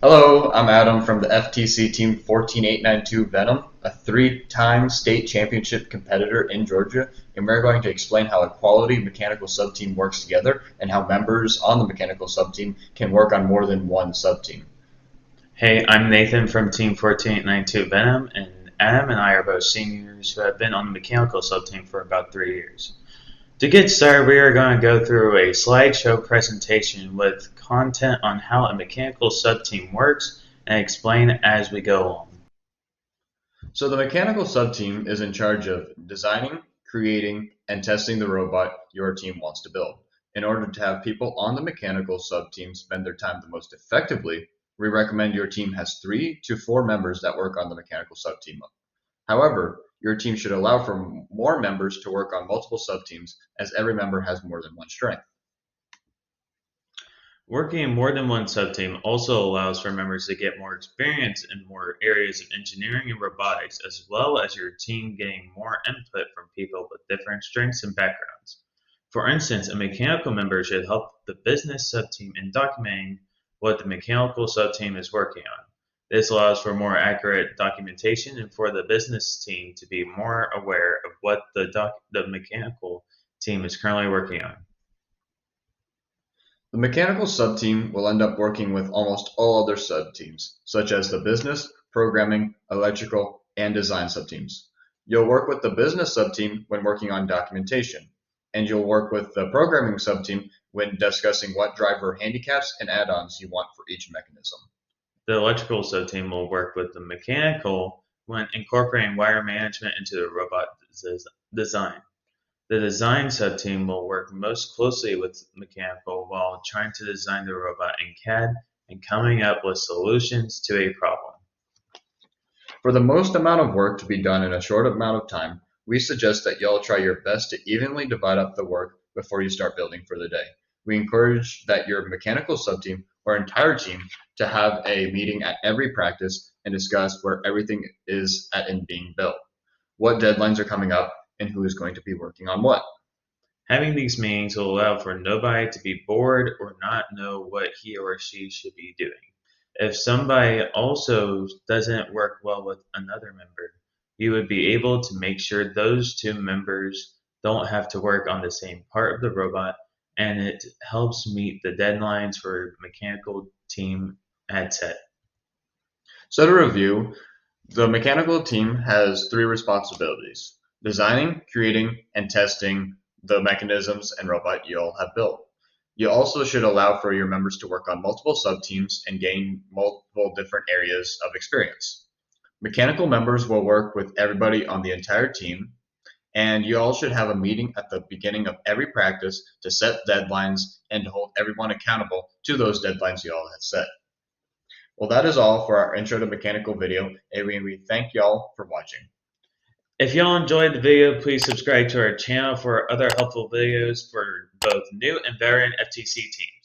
Hello, I'm Adam from the FTC Team 14892 Venom, a three-time state championship competitor in Georgia, and we're going to explain how a quality mechanical subteam works together and how members on the mechanical subteam can work on more than one subteam. Hey, I'm Nathan from Team 1492 Venom, and Adam and I are both seniors who have been on the mechanical subteam for about 3 years. To get started, we are going to go through a slideshow presentation with content on how a mechanical subteam works and explain as we go on. So the mechanical subteam is in charge of designing, creating, and testing the robot your team wants to build. In order to have people on the mechanical subteam spend their time the most effectively, we recommend your team has 3 to 4 members that work on the mechanical subteam. However, your team should allow for more members to work on multiple subteams as every member has more than one strength. Working in more than one subteam also allows for members to get more experience in more areas of engineering and robotics, as well as your team getting more input from people with different strengths and backgrounds. For instance, a mechanical member should help the business subteam in documenting what the mechanical subteam is working on. This allows for more accurate documentation and for the business team to be more aware of what the mechanical team is currently working on. The mechanical subteam will end up working with almost all other subteams, such as the business, programming, electrical, and design subteams. You'll work with the business subteam when working on documentation, and you'll work with the programming subteam when discussing what driver handicaps and add-ons you want for each mechanism. The electrical subteam will work with the mechanical when incorporating wire management into the robot design. The design subteam will work most closely with mechanical while trying to design the robot in CAD and coming up with solutions to a problem. For the most amount of work to be done in a short amount of time, we suggest that y'all try your best to evenly divide up the work before you start building for the day. We encourage that your mechanical subteam or entire team to have a meeting at every practice and discuss where everything is at in being built, what deadlines are coming up, and who is going to be working on what. Having these meetings will allow for nobody to be bored or not know what he or she should be doing. If somebody also doesn't work well with another member, you would be able to make sure those two members don't have to work on the same part of the robot, and it helps meet the deadlines for the mechanical team had set. So to review, the mechanical team has 3 responsibilities: designing, creating, and testing the mechanisms and robot you all have built. You also should allow for your members to work on multiple subteams and gain multiple different areas of experience. Mechanical members will work with everybody on the entire team, and you all should have a meeting at the beginning of every practice to set deadlines and to hold everyone accountable to those deadlines you all have set. Well, that is all for our intro to mechanical video, and we thank y'all for watching. If y'all enjoyed the video, please subscribe to our channel for other helpful videos for both new and veteran FTC teams.